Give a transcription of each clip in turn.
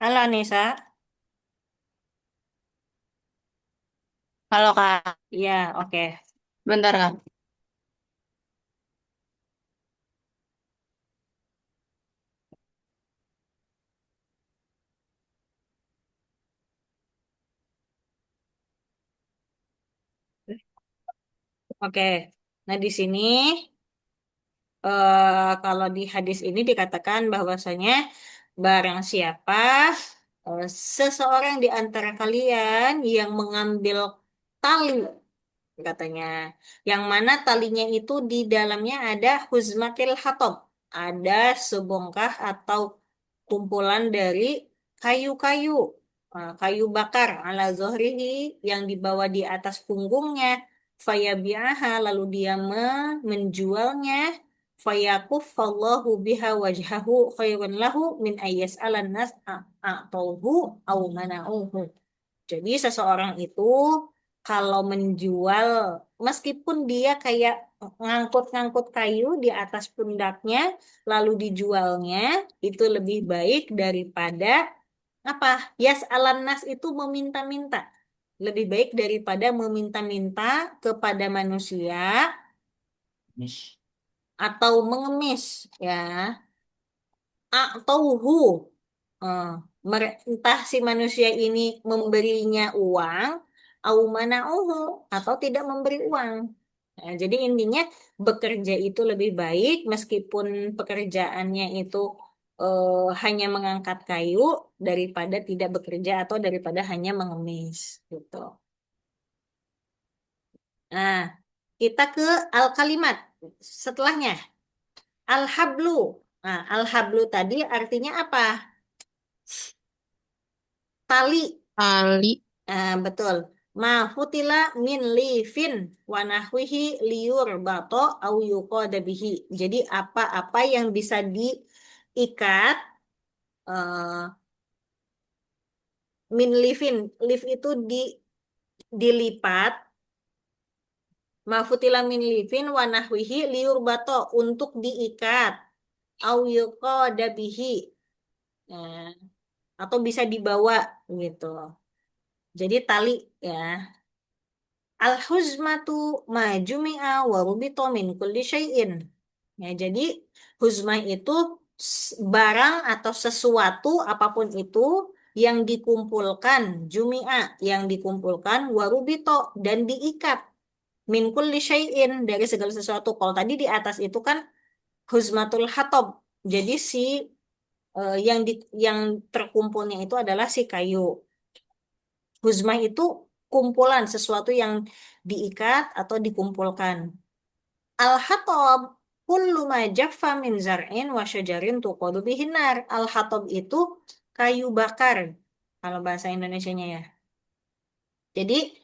Halo Nisa, Halo Kak, iya oke. bentar Kak. Oke. Nah di sini kalau di hadis ini dikatakan bahwasanya barang siapa eh, seseorang di antara kalian yang mengambil tali katanya, yang mana talinya itu di dalamnya ada huzmatil hatab, ada sebongkah atau kumpulan dari kayu-kayu, kayu bakar ala zohrihi yang dibawa di atas punggungnya, fayabi'aha lalu dia menjualnya, fayakuffallahu biha wajhahu khairun lahu min ayyas'alan nas a'tauhu au mana'uhu. Jadi seseorang itu kalau menjual, meskipun dia kayak ngangkut-ngangkut kayu di atas pundaknya, lalu dijualnya, itu lebih baik daripada apa? Yas alan nas itu meminta-minta. Lebih baik daripada meminta-minta kepada manusia atau mengemis, ya. Atau eh, entah si manusia ini memberinya uang au mana'uhu atau tidak memberi uang. Nah, jadi intinya bekerja itu lebih baik meskipun pekerjaannya itu hanya mengangkat kayu daripada tidak bekerja atau daripada hanya mengemis gitu. Nah, kita ke al-kalimat setelahnya. Al-hablu. Nah, al-hablu tadi artinya apa? Tali. Ali, Betul. Ma futila min lifin wa nahwihi liur bato au yuqada bihi. Jadi apa-apa yang bisa diikat eh, min lifin. Lif itu dilipat. Ma futila min lifin wa nahwihi liur bato untuk diikat au yuqada bihi. Nah, atau bisa dibawa gitu. Jadi tali ya. Al-huzmatu ma jumi'a wa rubito min kulli syai'in. Ya, jadi huzmah itu barang atau sesuatu apapun itu yang dikumpulkan, jumi'a yang dikumpulkan, warubito dan diikat min kulli syai'in dari segala sesuatu. Kalau tadi di atas itu kan huzmatul hatab. Jadi yang terkumpulnya itu adalah si kayu. Huzmah itu kumpulan sesuatu yang diikat atau dikumpulkan. Al-hatab kullu ma jaffa min zar'in wa syajarin tuqadu bihin nar. Al-hatab itu kayu bakar kalau bahasa Indonesianya ya. Jadi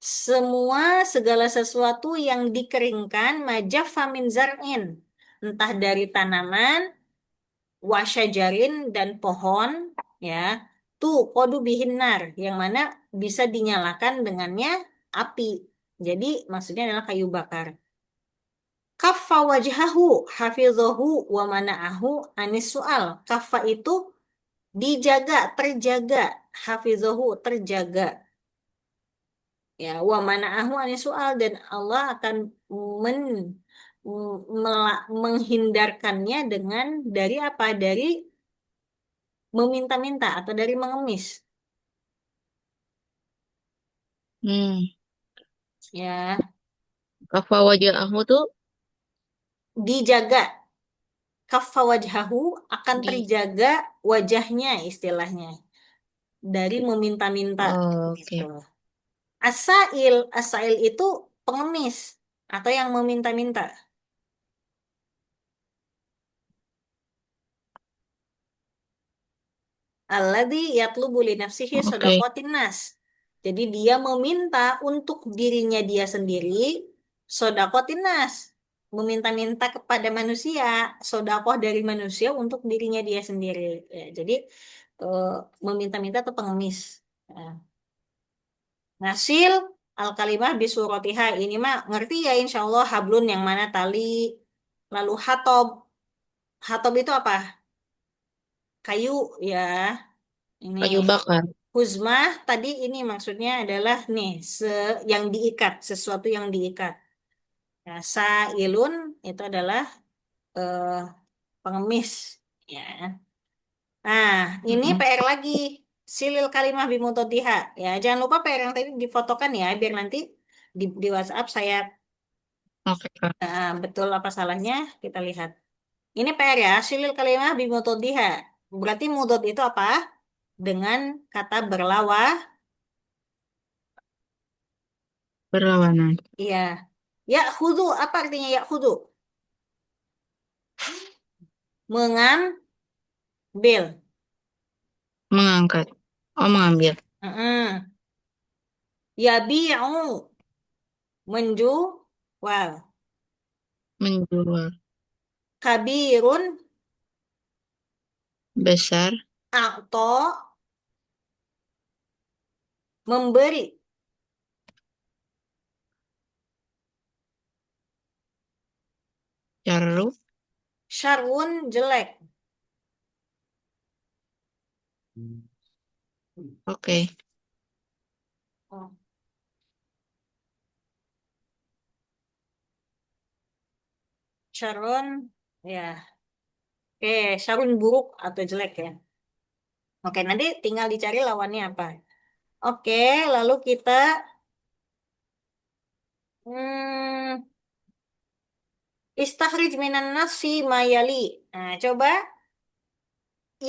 semua segala sesuatu yang dikeringkan majaffa min zar'in, entah dari tanaman, wasyajarin dan pohon, ya, tuh kodu bihinar yang mana bisa dinyalakan dengannya api. Jadi maksudnya adalah kayu bakar. Kaffa wajhahu hafizahu wa mana'ahu anis su'al. Kaffa itu dijaga, terjaga. Hafizahu terjaga. Ya, wa mana'ahu anis su'al dan Allah akan men, menghindarkannya dengan dari apa? Dari meminta-minta atau dari mengemis. hmm, Ya, kafa wajah aku tuh dijaga. Kaffa wajhahu akan di, terjaga wajahnya istilahnya dari meminta-minta gitu. oke. Asail itu pengemis atau yang meminta-minta. Alladzi yatlubu li nafsihi Oke. shadaqatin nas. Jadi dia meminta untuk dirinya dia sendiri shadaqatin nas. Meminta-minta kepada manusia, sodakoh dari manusia untuk dirinya dia sendiri. Ya, jadi eh, meminta-minta itu pengemis. Ya. Nasil al-kalimah bisuratiha ini mah ngerti ya insya Allah hablun yang mana tali. Lalu hatob. Hatob itu apa? Kayu ya. Ini Kayu bakar. huzmah tadi ini maksudnya adalah nih yang diikat, sesuatu yang diikat. Ya, sailun itu adalah eh, pengemis. Ya. Nah, ini Mm-mm. PR lagi. Silil kalimah bimutodiha. Ya, jangan lupa PR yang tadi difotokan ya, biar nanti di WhatsApp saya Oke, Kak. betul apa salahnya kita lihat. Ini PR ya, silil kalimah bimutodiha. Berarti mudod itu apa? Dengan kata Berlawanan. iya. Ya khudu, apa artinya ya khudu? Mengambil. Mengangkat. Oh, mengambil. Mm-mm. Yabi'u, menjual. Menjual. Kabirun, Besar. a'to, memberi. Jaruk. Syarwun, jelek. Oke. Oh, syarwun, ya. Oke, syarwun buruk atau jelek ya. Oke, nanti tinggal dicari lawannya apa. Oke, lalu kita hmm, istakhrij minan nasi mayali. Nah, coba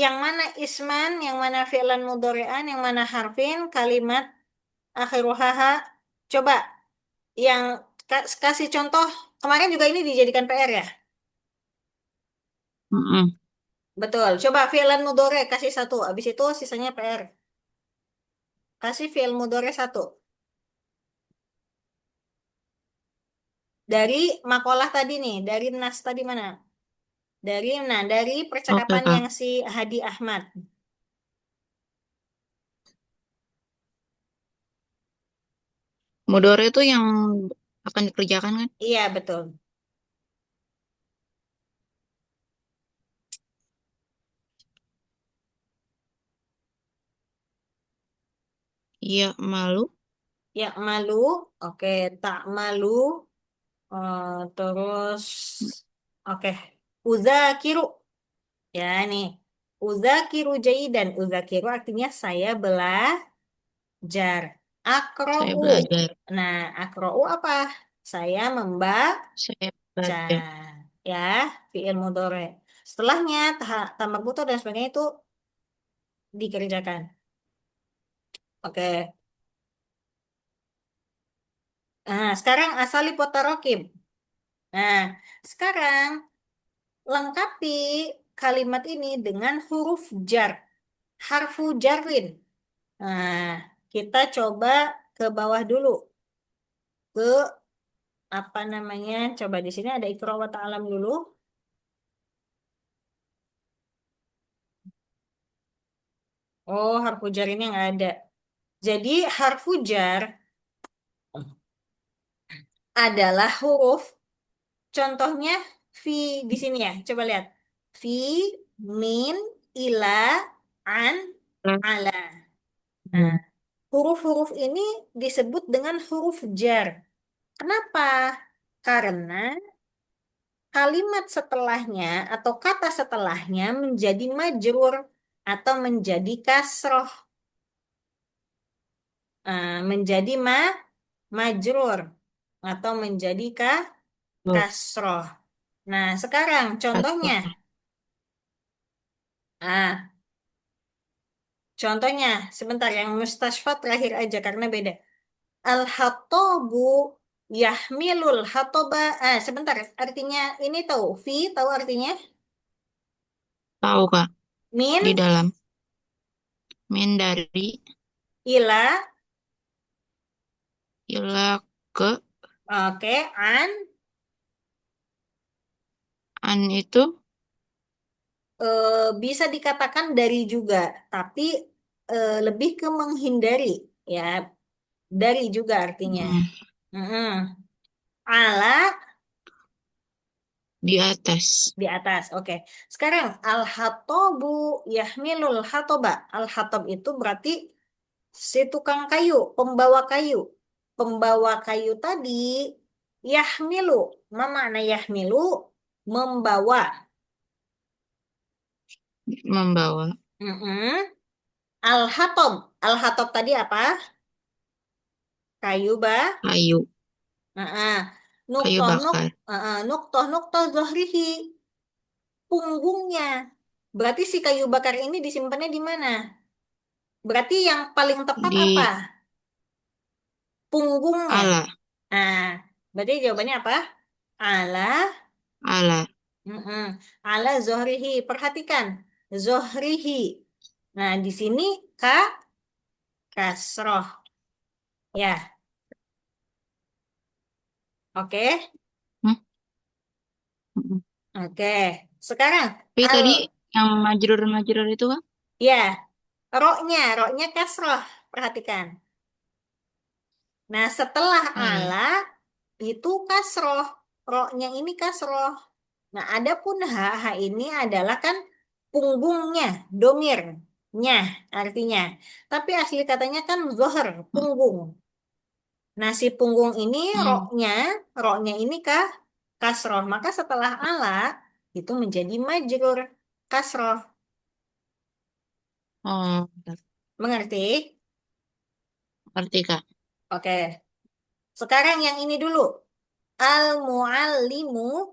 yang mana isman, yang mana fi'lan mudhari'an, yang mana harfin, kalimat akhiruhaha. Coba yang kasih contoh. Kemarin juga ini dijadikan PR ya. Mm-mm. Betul. Coba fi'lan mudhari' kasih satu. Habis itu sisanya PR. Kasih fi'il mudhari' satu. Dari makalah tadi nih, dari nas tadi mana? Dari Oke, percakapan Kak. yang si Hadi Ahmad. Mudore itu yang akan dikerjakan kan? Iya, betul. Iya, malu. Ya, malu. Oke, tak malu. Terus, oke. Uzakiru. Ya, nih. Uzakiru jaidan. Uzakiru artinya saya belajar. Saya Akro'u. belajar. Nah, akro'u apa? Saya membaca. Saya baca. Ya, fi'il mudhari. Setelahnya, tamak butuh dan sebagainya itu dikerjakan. Oke. Nah, sekarang asali potarokim. Nah, sekarang lengkapi kalimat ini dengan huruf jar. Harfu jarin. Nah, kita coba ke bawah dulu. Ke apa namanya? Coba di sini ada Iqra wa ta'alam dulu. Oh, harfu jar ini nggak ada. Jadi harfu jar adalah huruf. Contohnya fi di sini ya. Coba lihat. Fi, min, ila, an, ala. Nah, Hmm. huruf-huruf ini disebut dengan huruf jar. Kenapa? Karena kalimat setelahnya atau kata setelahnya menjadi majrur atau menjadi kasroh. Menjadi majrur atau menjadi Tuh, kasroh. Nah, sekarang contohnya. kasih. Ah, contohnya, sebentar yang mustasfa terakhir aja karena beda. Al-hatobu yahmilul hatoba. Sebentar, artinya ini tahu. Fi tahu artinya? Tahu, Kak. Min, Di dalam. Min dari ila, ila ke oke, an, an itu. bisa dikatakan dari juga, tapi lebih ke menghindari, ya, dari juga artinya. Mm, Mm-mm. Ala, Di atas. Di atas. Oke. Sekarang al-hatobu yahmilul hatoba. Al-hatob itu berarti si tukang kayu, pembawa kayu. Pembawa kayu tadi yahmilu. Ma makna yahmilu? Membawa. Membawa Mm-mm. Al-hatob. Al-hatob tadi apa? Kayu ba? kayu. Nah, Kayu nuktoh nuk, bakar. nuktoh nuktoh zohrihi. Punggungnya. Berarti si kayu bakar ini disimpannya di mana? Berarti yang paling tepat apa? Di Punggungnya. ala. Nah, berarti jawabannya apa? Ala, Ala. mm-mm. Ala zohrihi. Perhatikan, zohrihi. Nah, di sini kasroh. Ya, oke, Hmm? Mm-mm. oke. Sekarang Tapi al, tadi yang majrur-majrur itu kan? ya, roknya kasroh. Perhatikan. Nah, setelah Oh iya. ala itu kasroh. Roknya ini kasroh. Nah, adapun ha ini adalah kan punggungnya, domirnya artinya. Tapi asli katanya kan zohar, punggung. Nah, si punggung ini Hmm. roknya ini kasroh. Maka setelah ala itu menjadi majrur kasroh. Oh, bentar. Mengerti? Ngerti Kak. Oke. Sekarang yang ini dulu. Al-muallimu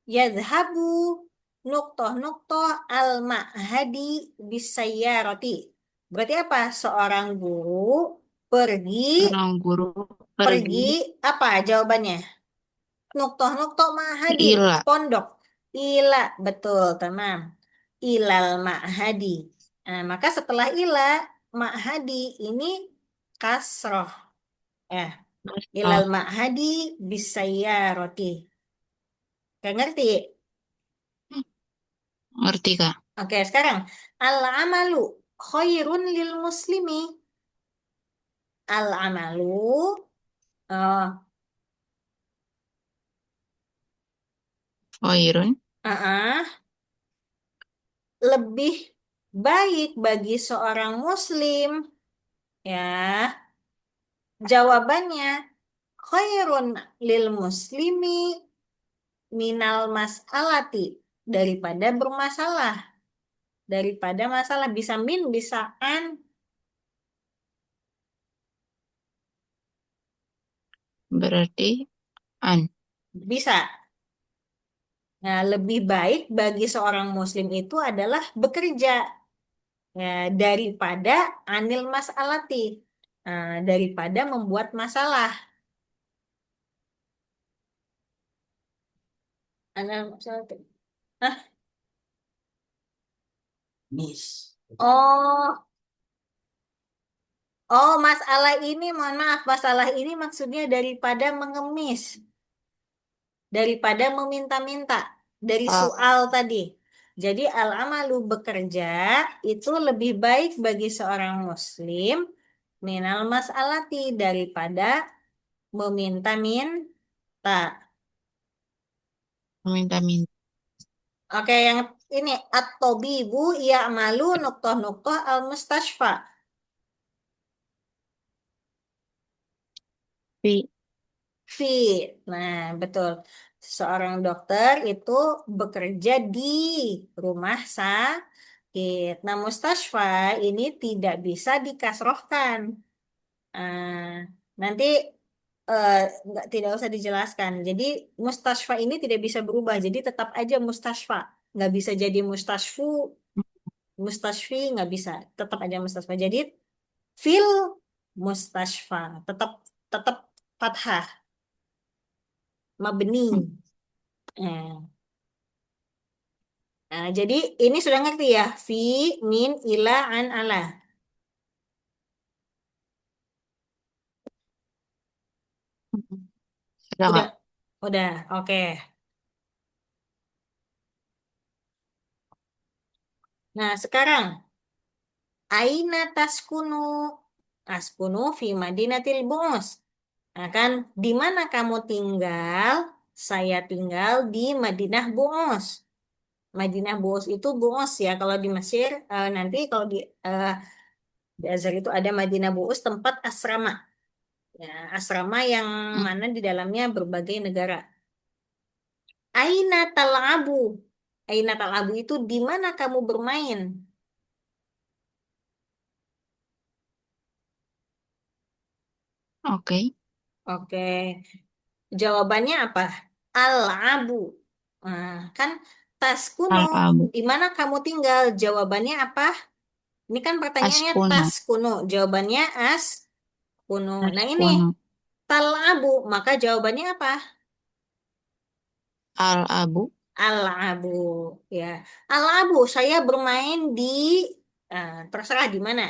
yadhabu nuktoh al-ma'hadi bisayyarati. Berarti apa? Seorang guru pergi, Seorang guru pergi pergi apa jawabannya? Nuktoh ma'hadi, ila. pondok. Ila, betul, tamam. Ilal ma'hadi. Nah, maka setelah ila, ma'hadi ini kasroh. Ya, ilal Oh, ma'hadi bisayyarati. Gak ngerti? ngerti Kak. Oke, sekarang al-amalu khairun lil muslimi. Al-amalu uh, Oh, Irun. lebih baik bagi seorang muslim, ya. Jawabannya khairun lil muslimi minal mas'alati, daripada bermasalah, daripada masalah, bisa min bisa an, Berarti an. bisa. Nah, lebih baik bagi seorang muslim itu adalah bekerja, ya, daripada anil mas'alati. Nah, daripada membuat masalah. Anil mas'alati. Hah? Oh, oh, masalah ini, mohon maaf, masalah ini maksudnya daripada mengemis, daripada meminta-minta, dari Oh, soal tadi. Jadi al-amalu bekerja itu lebih baik bagi seorang muslim minal mas'alati, daripada meminta-minta. minta-minta. Oke, yang ini at-tobibu ya'malu nuktoh al-mustashfa. Fi. Fi. Nah, betul. Seorang dokter itu bekerja di rumah sakit. Nah, mustashfa ini tidak bisa dikasrohkan. Ah, nanti eh, tidak usah dijelaskan. Jadi mustashfa ini tidak bisa berubah. Jadi tetap aja mustashfa. Nggak bisa jadi mustashfu, mustashfi nggak bisa. Tetap aja mustashfa. Jadi fil mustashfa. Tetap tetap fathah, mabni. Nah, jadi ini sudah ngerti ya. Fi, min, ila, an, ala. Sudah Udah, Kak. udah, oke. Nah, sekarang aina taskunu? Askunu fi madinatil bu'us. Nah, kan di mana kamu tinggal Saya tinggal di Madinah Bu'os. Madinah Bu'os itu Bu'os ya. Kalau di Mesir, nanti kalau di Azhar itu ada Madinah Bu'os tempat asrama. Ya, asrama yang Hmm, mana di dalamnya berbagai negara. Aina tal'abu. Aina tal'abu itu di mana kamu bermain? oke. Oke, jawabannya apa? Al-abu. Nah, kan tas kuno. Al-abu. Di mana kamu tinggal? Jawabannya apa? Ini kan pertanyaannya Askuno. tas kuno. Jawabannya as kuno. Nah ini Askuno. tal-abu. Maka jawabannya apa? Al-abu. Al-abu. Ya, al-abu. Saya bermain di terserah di mana.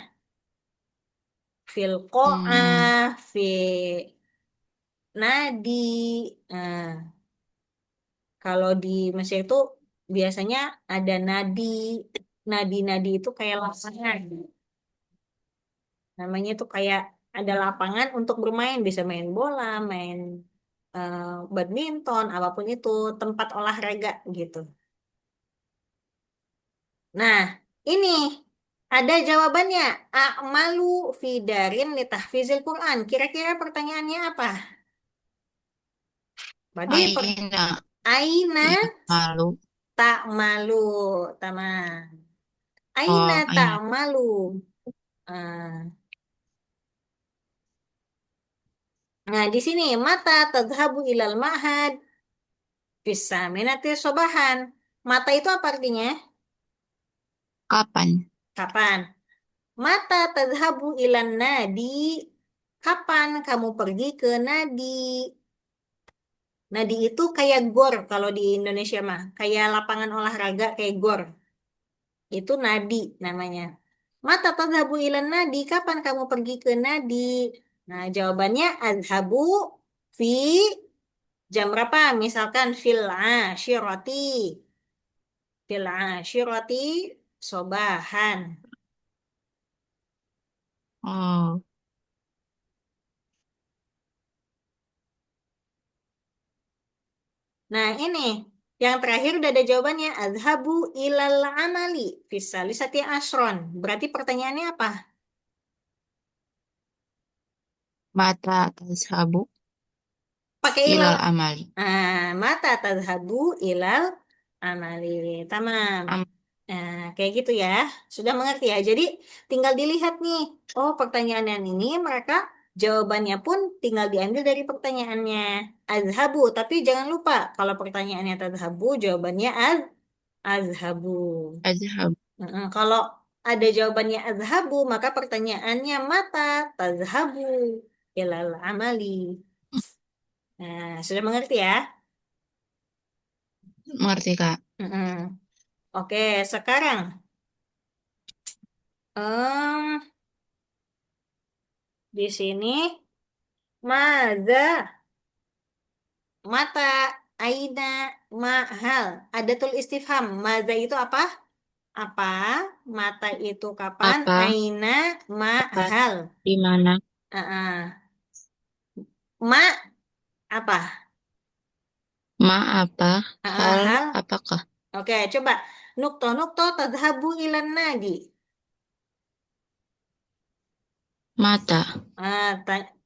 Fil Hmm, qo'ah, fi nadi. Nah, kalau di Mesir itu biasanya ada nadi. Nadi-nadi itu kayak lapangan. Namanya itu kayak ada lapangan untuk bermain. Bisa main bola, main eh, badminton, apapun itu. Tempat olahraga gitu. Nah, ini ada jawabannya. A'malu fi darin li tahfizil Quran. Kira-kira pertanyaannya apa? Berarti Aina. Aina Malu. tak malu, taman. Aina Oh, tak aina. malu. Ah, Nah, di sini mata tadhabu ilal ma'had bisa minati sobahan. Mata itu apa artinya? Kapan? Kapan? Mata tadhabu ilan nadi. Kapan kamu pergi ke nadi? Nadi itu kayak gor kalau di Indonesia mah. Kayak lapangan olahraga kayak gor. Itu nadi namanya. Mata tadhabu ilan nadi. Kapan kamu pergi ke nadi? Nah, jawabannya adhabu fi jam berapa? Misalkan fil ashirati. Fil ashirati sobahan. Oh, Nah, ini yang terakhir udah ada jawabannya. Adhabu ilal amali fisalisati asron. Berarti pertanyaannya apa? mata tashabu Pakai ilal. ilal amali. Mata tadhabu ilal amali. Tamam. Am Kayak gitu ya. Sudah mengerti ya. Jadi tinggal dilihat nih. Oh, pertanyaan yang ini mereka jawabannya pun tinggal diambil dari pertanyaannya. Azhabu. Tapi jangan lupa kalau pertanyaannya tadhabu jawabannya azhabu. azhab. Kalau ada jawabannya azhabu maka pertanyaannya mata tadhabu ilal amali. Nah, sudah mengerti ya? Mengerti, Kak? Mm-mm. Oke, sekarang em, di sini maza mata aina mahal. Ada tul istifham. Maza itu apa? Apa? Mata itu kapan? Apa? Aina Apa? mahal. Di mana? Ah, Ma apa? Ma apa? Hal Hal. apakah? Oke, coba. Nukto nukto tadhabu ilan nadi. Mata.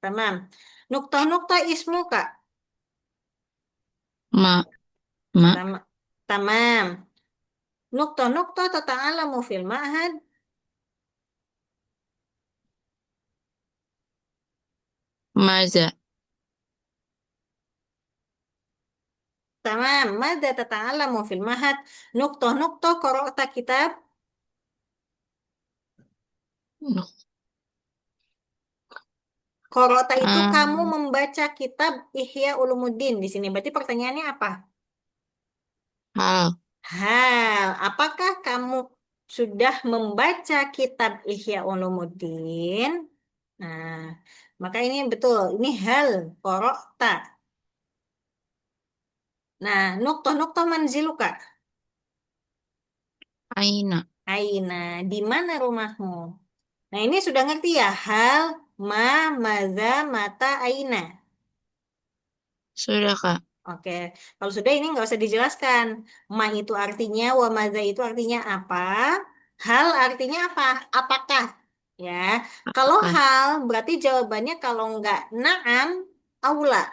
Tamam. Nukto nukto ismuka. Ma. Ma. Tam tamam. Nukto nukto tata'alamu fil ma'had. Maza. Tamam. Mada tata'alamu fil ma'had. Nukto nukto qara'ta kitab. Nuk. Qara'ta itu kamu Ah, membaca kitab Ihya Ulumuddin. Di sini berarti pertanyaannya apa? hal. Hal, apakah kamu sudah membaca kitab Ihya Ulumuddin? Nah, maka ini betul. Ini hal qara'ta. Nah, nukto manziluka. Aina. Aina, di mana rumahmu? Nah, ini sudah ngerti ya? Hal, ma, maza, mata, aina. Sudah, Kak? Oke, kalau sudah ini nggak usah dijelaskan. Ma itu artinya, wa madza itu artinya apa? Hal artinya apa? Apakah? Ya, kalau Apakah hal berarti jawabannya kalau nggak naam, aula.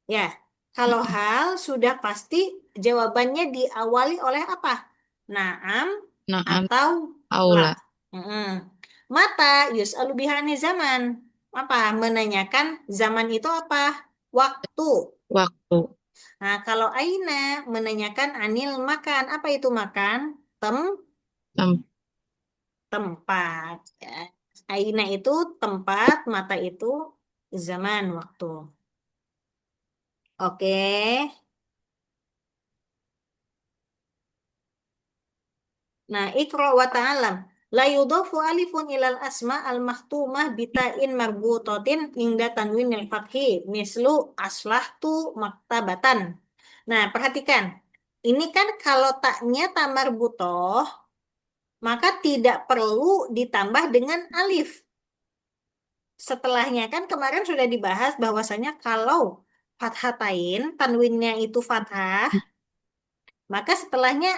Ya, kalau hal sudah pasti jawabannya diawali oleh apa? Naam na'am atau la. aula Mm-mm. Mata yus'alu bihani zaman. Apa? Menanyakan zaman itu apa? Waktu. waktu Nah, kalau aina menanyakan anil makan. Apa itu makan? Tem tem- tempat. Ya. Aina itu tempat, mata itu zaman, waktu. Oke. Nah, ikra wa ta'alam. La yudhafu alifun ilal asma al makhtumah bita'in marbutatin inda tanwinil fathi mislu aslahtu maktabatan. Nah, perhatikan. Ini kan kalau taknya tamar butoh, maka tidak perlu ditambah dengan alif. Setelahnya kan kemarin sudah dibahas bahwasanya kalau fathatain, tanwinnya itu fathah, maka setelahnya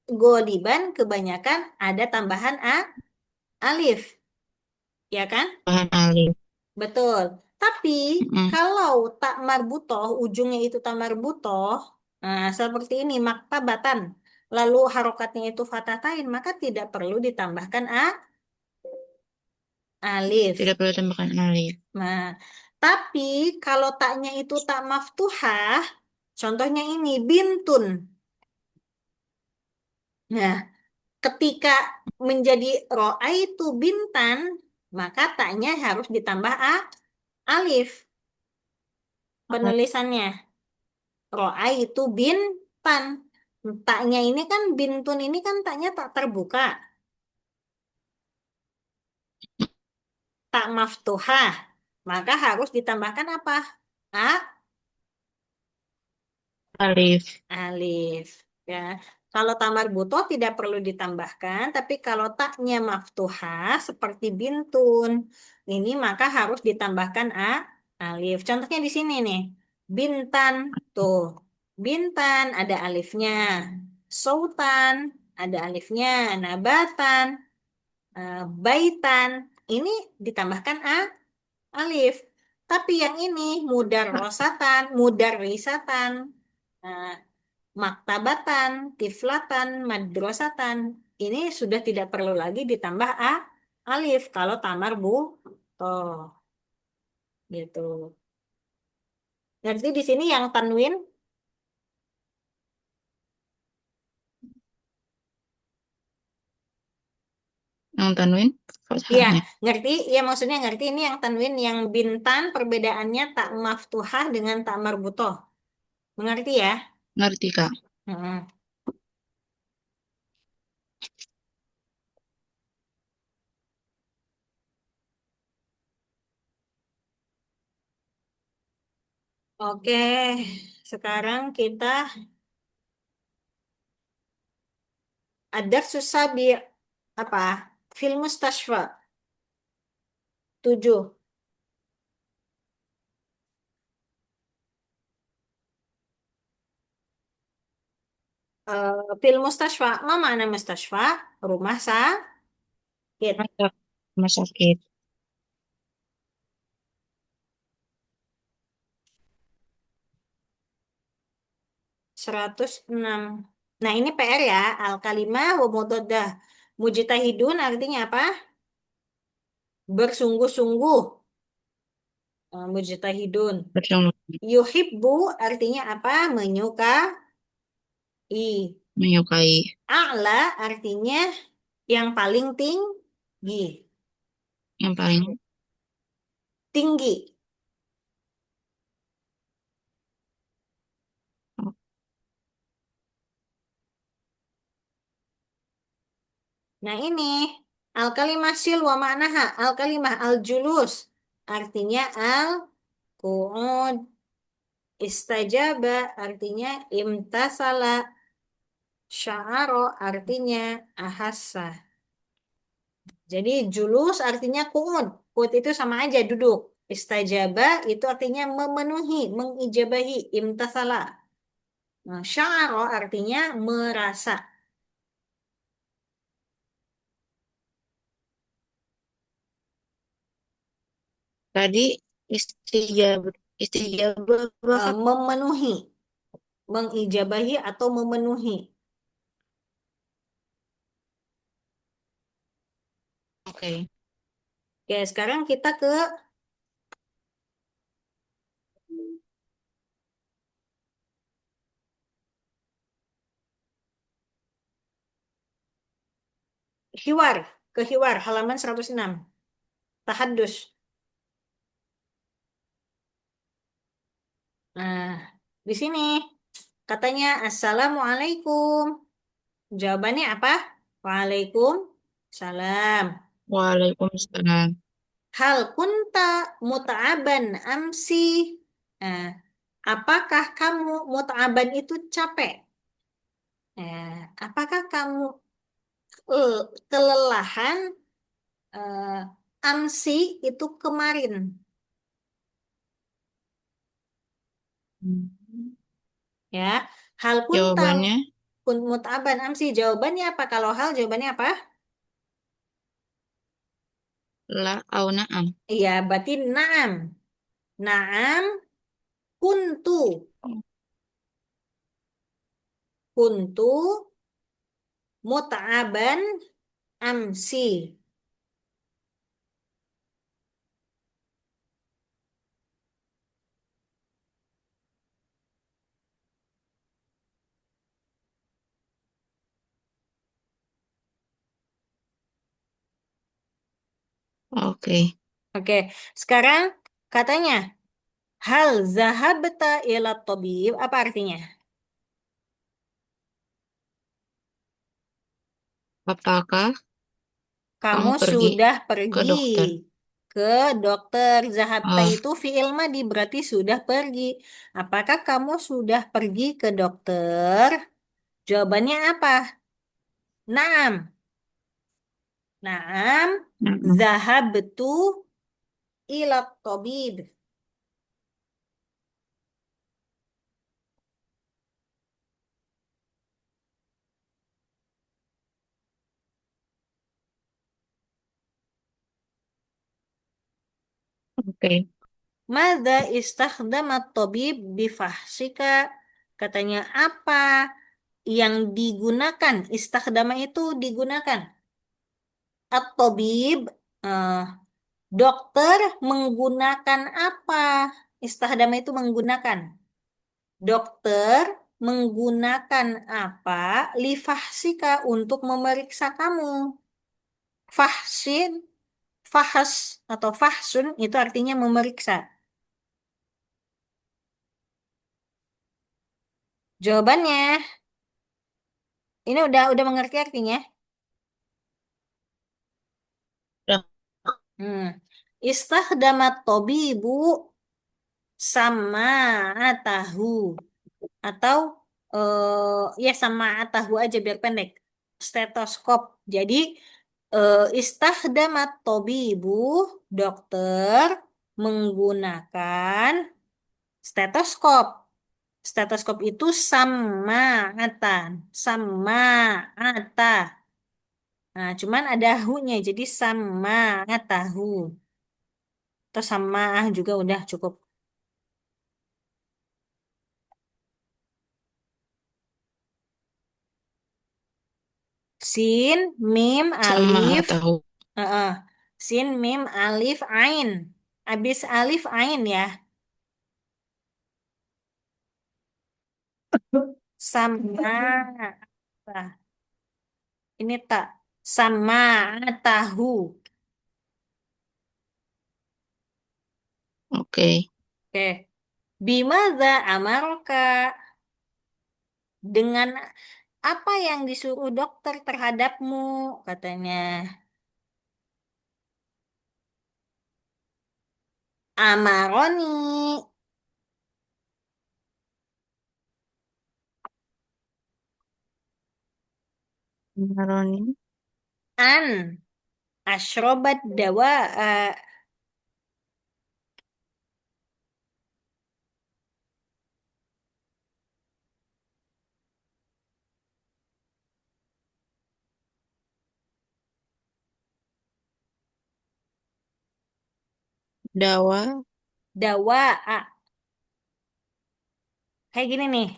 goliban kebanyakan ada tambahan alif, ya kan? bahan alif. Betul. Tapi Mm-mm. kalau tak marbutoh, ujungnya itu tak marbutoh, nah seperti ini maktabatan, lalu harokatnya itu fathatain, maka tidak perlu ditambahkan alif. Tidak perlu tambahkan alif. Nah, tapi kalau taknya itu tak maftuhah, contohnya ini bintun. Nah, ketika menjadi ro'a itu bintan, maka taknya harus ditambah alif penulisannya. Ro'a itu bintan. Taknya ini kan bintun ini kan taknya tak terbuka. Tak maftuhah. Maka harus ditambahkan apa? A, Alif. alif. Ya. Kalau tamar buto tidak perlu ditambahkan, tapi kalau taknya maftuhah seperti bintun, ini maka harus ditambahkan alif. Contohnya di sini nih. Bintan, tuh. Bintan ada alifnya. Sultan ada alifnya. Nabatan, baitan, ini ditambahkan alif. Tapi yang ini mudar rosatan, mudar risatan, eh, maktabatan, tiflatan, madrasatan. Ini sudah tidak perlu lagi ditambah alif kalau tamar bu toh gitu. Nanti di sini yang tanwin, Yang tanwin iya fathahnya. ngerti, ya maksudnya ngerti ini yang tanwin yang bintan perbedaannya tak maftuhah dengan tak marbutoh. Mengerti ya? Ngerti, Kak? Mm-mm. Oke, sekarang kita ada susah bi apa? Film Mustashfa 7. Film Mustashfa, ma mana Mustashfa? Rumah sakit. Masak. Rumah sakit. 106. Nah, ini PR ya. Al-kalimah wa mudoddah. Mujtahidun artinya apa? Bersungguh-sungguh. Mujtahidun. Bersama Yuhibbu artinya apa? Menyukai. menyukai. A'la artinya yang paling tinggi. Yang paling Tinggi. Nah ini al-kalimah sil wa ma'naha. Al-kalimah al-julus. Artinya al-qu'ud. Istajaba artinya imtasala. Sya'aro artinya ahassa. Jadi julus artinya qu'ud. Qu'ud itu sama aja duduk. Istajaba itu artinya memenuhi, mengijabahi, imtathala. Nah, sya'ara artinya merasa. Tadi istijabah, istijabah apa, Kak? Memenuhi, mengijabahi atau memenuhi. Oke. Oke, sekarang kita ke hiwar, ke hiwar halaman 106. Tahadus. Nah, di sini katanya Assalamualaikum. Jawabannya apa? Waalaikumsalam. Waalaikumsalam. Hal kunta muta'aban amsi. Nah, apakah kamu muta'aban itu capek? Apakah kamu kelelahan eh, amsi itu kemarin? Hmm. Ya, hal kunta Jawabannya muta'aban amsi. Jawabannya apa? Kalau hal jawabannya apa? la au na'am. Iya, berarti naam. Naam kuntu. Kuntu muta'aban amsi. Oke. Oke, sekarang katanya hal zahabta ila tabib apa artinya? Apakah Kamu kamu pergi sudah ke pergi dokter? ke dokter. Zahabta Oh, itu fiil madi berarti sudah pergi. Apakah kamu sudah pergi ke dokter? Jawabannya apa? Naam. Naam. na'am. Zahabtu ila tabib. Oke. Mada istakhdama tabib bifahsika? Katanya apa yang digunakan? Istakhdama itu digunakan. At-tabib, eh, dokter menggunakan apa? Istakhdama itu menggunakan. Dokter menggunakan apa? Lifahsika untuk memeriksa kamu. Fahsin, fahas atau fahsun itu artinya memeriksa. Jawabannya, ini udah mengerti artinya? Udah. Hmm. Istakhdamat tabibu sama tahu atau ya sama tahu aja biar pendek. Stetoskop. Jadi istakhdamat tabibu dokter menggunakan stetoskop. Stetoskop itu sama sama ata. Nah, cuman ada hu-nya jadi sama tahu. Atau sama juga udah cukup. Sin, mim, Sama alif, tahu. eh, sin, mim, alif, ain. Habis alif, ain ya. Sama. Nah, ini tak. Sama tahu. Oke. Oke. Bimadza amarka. Dengan apa yang disuruh dokter terhadapmu, katanya. Amaroni Maroni. an ashrobat dawa Dawa. Dawa, A. Kayak gini nih.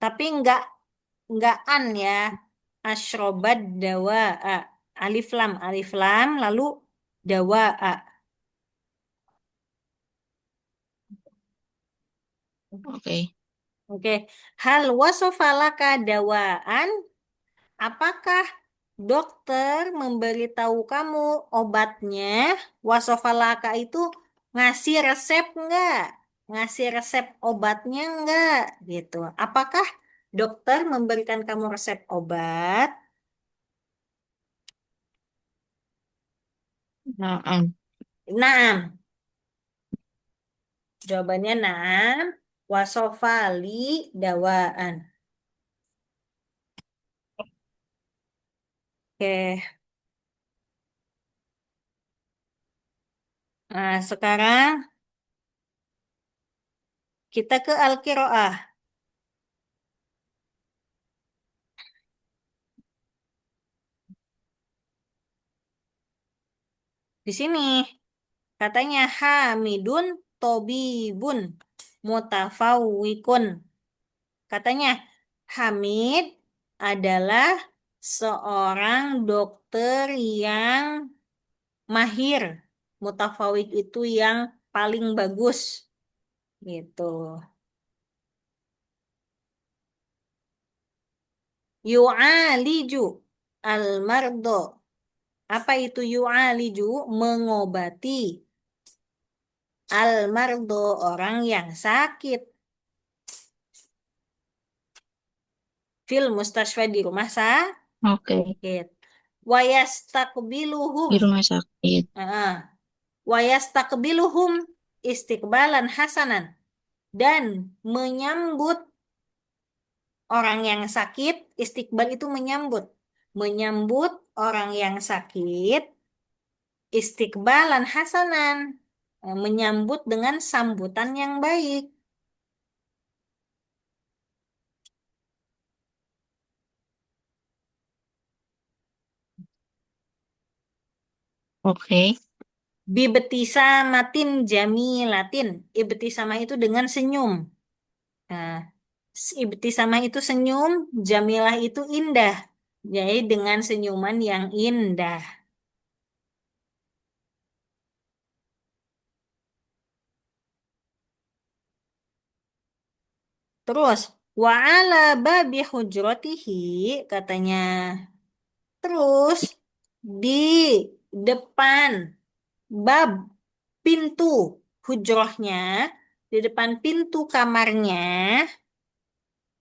Tapi enggak an ya. Asyrobat dawa, A. Alif lam, lalu dawa, A. Oke. Oke. Hal wasofalaka dawaan. Apakah dokter memberitahu kamu obatnya? Wasofalaka itu ngasih resep enggak? Ngasih resep obatnya enggak? Gitu. Apakah dokter memberikan kamu resep obat? Naam. Naam. Jawabannya naam. Wasofali dawaan. Oke. Nah, sekarang kita ke Al-Qiraah. Di sini katanya Hamidun Tobibun Mutafawwikun. Katanya Hamid adalah seorang dokter yang mahir. Mutafawik itu yang paling bagus gitu. Yu'aliju al-mardo. Apa itu yu'aliju? Mengobati al-mardo, orang yang sakit. Fil mustasfa, di rumah Oke. sakit. Di Wayastakbiluhum. rumah sakit. Wayastakbiluhum istiqbalan hasanan. Dan menyambut orang yang sakit, istiqbal itu menyambut. Menyambut orang yang sakit, istiqbalan hasanan. Menyambut dengan sambutan yang baik. Oke. Bibtisamatin jamilatin. Ibtisama itu dengan senyum. Nah, ibtisamah itu senyum, jamilah itu indah. Jadi dengan senyuman yang indah. Terus, wa ala babi hujratihi, katanya. Terus, di depan bab, pintu hujrohnya, di depan pintu kamarnya,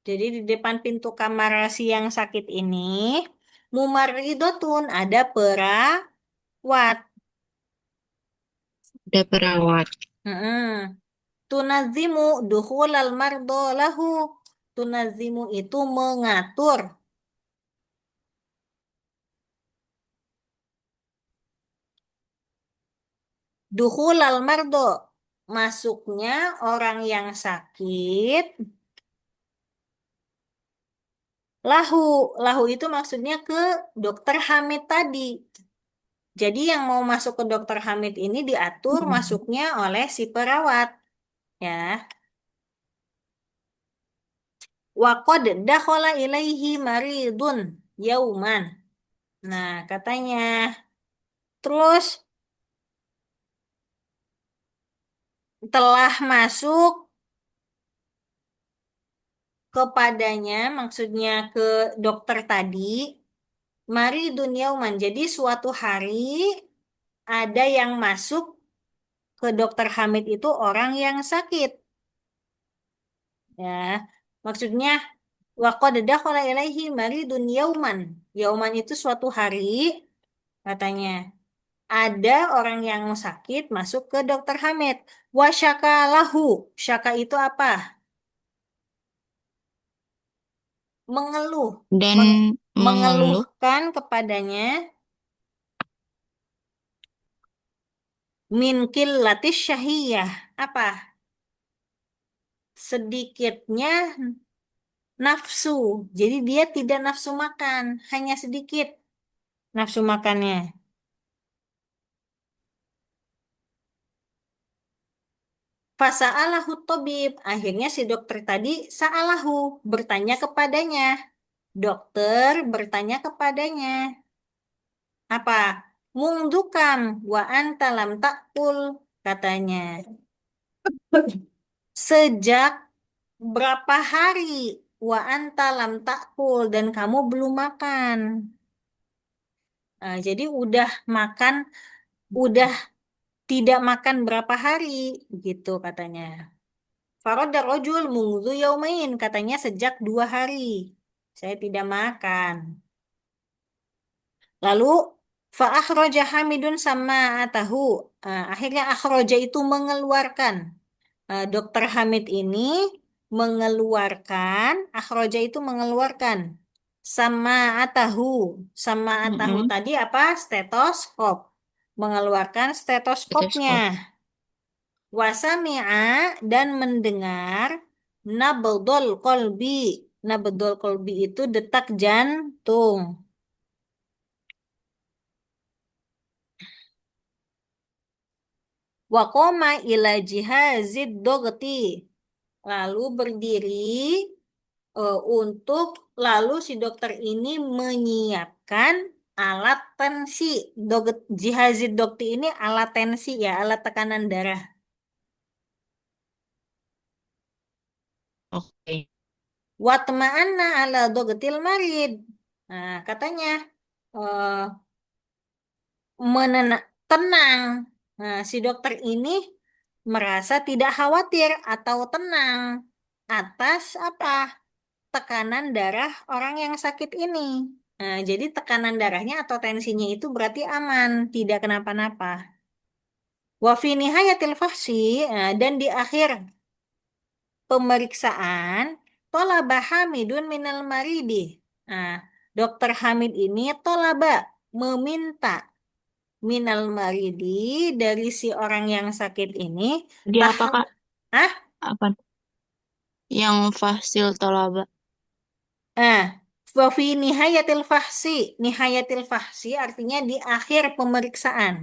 jadi di depan pintu kamar si yang sakit ini, mumaridotun, ada perawat. Ada perawat. Mm-mm. Tunazimu dukhulal mardo lahu. Tunazimu itu mengatur. Dukhulal mardo. Masuknya orang yang sakit. Lahu. Lahu itu maksudnya ke dokter Hamid tadi. Jadi yang mau masuk ke dokter Hamid ini diatur Hmm. masuknya oleh si perawat. Ya. Waqad dakhala ilaihi maridun yauman. Nah, katanya. Terus telah masuk kepadanya, maksudnya ke dokter tadi, mari dunyauman. Jadi suatu hari ada yang masuk ke dokter Hamid itu orang yang sakit. Ya, maksudnya waqad dakhala ilaihi maridun yauman. Yauman itu suatu hari, katanya. Ada orang yang sakit masuk ke dokter Hamid. Wasyaka lahu. Syaka itu apa? Mengeluh. Dan Meng- mengeluh mengeluhkan kepadanya min qillatis syahiyah. Apa? Sedikitnya nafsu. Jadi dia tidak nafsu makan, hanya sedikit nafsu makannya. Fasa'alahu tabib. Akhirnya si dokter tadi sa'alahu, bertanya kepadanya. Dokter bertanya kepadanya, apa? Mungdukam wa anta lam takul, katanya. Sejak berapa hari wa anta lam takul dan kamu belum makan. Jadi udah makan, udah tidak makan berapa hari, gitu katanya. Faradda rojul mungzu yaumain, katanya sejak 2 hari. Saya tidak makan. Lalu fa'akhraja Hamidun sama atahu. Akhirnya akhraja itu mengeluarkan. Dokter Hamid ini mengeluarkan, akhraja itu mengeluarkan sama atahu. Sama atahu Mm-mm. tadi apa? Stetoskop. Mengeluarkan stetoskopnya. Stetoskop. Wasami'a dan mendengar nabdol kolbi. Nabdol kolbi itu detak jantung. Wakoma ila jihazid dogti. Lalu berdiri untuk lalu si dokter ini menyiapkan alat tensi. Jihazid dogti ini alat tensi ya, alat tekanan darah. Oke. Watma'anna ala dogtil marid. Nah, katanya eh, tenang. Nah, si dokter ini merasa tidak khawatir atau tenang atas apa? Tekanan darah orang yang sakit ini. Nah, jadi tekanan darahnya atau tensinya itu berarti aman, tidak kenapa-napa. Wa fi nihayatil fahsi, dan di akhir pemeriksaan, tolaba Hamidun minal maridi. Nah, dokter Hamid ini tolaba meminta minal maridi dari si orang yang sakit ini Jadi tah apa Kak? ah Apa? Yang fasil tolaba. ah wa fi nihayatil fahsi. Nihayatil fahsi artinya di akhir pemeriksaan.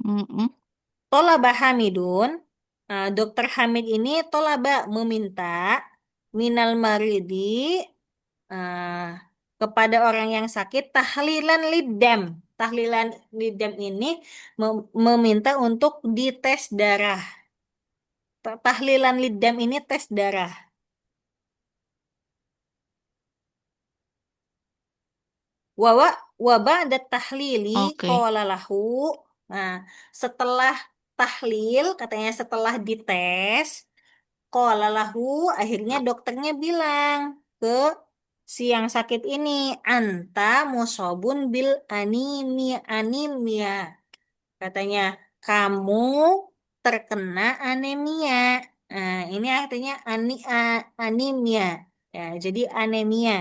Mm-mm. Tolaba Hamidun, dokter Hamid ini tolaba meminta minal maridi, eh, kepada orang yang sakit tahlilan lidam. Tahlilan lidam ini meminta untuk dites darah. Tahlilan lidam ini tes darah. Wawa waba ada tahlili Oke. qala lahu. Nah, setelah tahlil katanya setelah dites qala lahu, akhirnya dokternya bilang ke si yang sakit ini, anta musobun bil anemia, anemia. Katanya, kamu terkena anemia. Nah, ini artinya anemia. Ya, jadi anemia.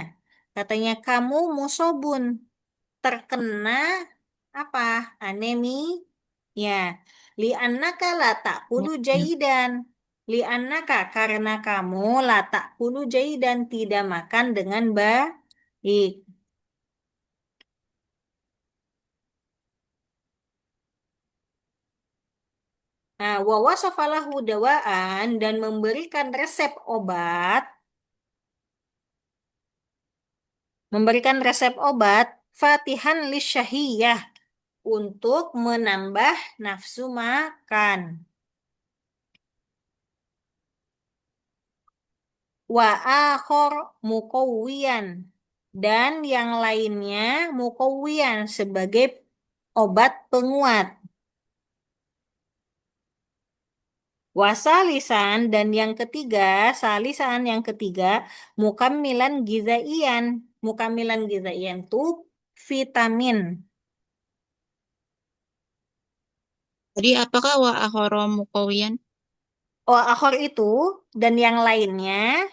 Katanya, kamu musobun terkena apa? Anemia. Li'annaka la ta'kulu Ya. jaidan. Li'annaka karena kamu la ta'kulu jaidan tidak makan dengan baik. Nah, wa wasafa lahu dawaan dan memberikan resep obat, Fatihan lisyahiyah untuk menambah nafsu makan. Wa akhor mukowian dan yang lainnya mukowian sebagai obat penguat. Wasalisan dan yang ketiga, salisan yang ketiga, mukamilan gizaian. Mukamilan gizaian itu vitamin. Jadi apakah wa akhara muqawiyan? Oh, akhor itu dan yang lainnya.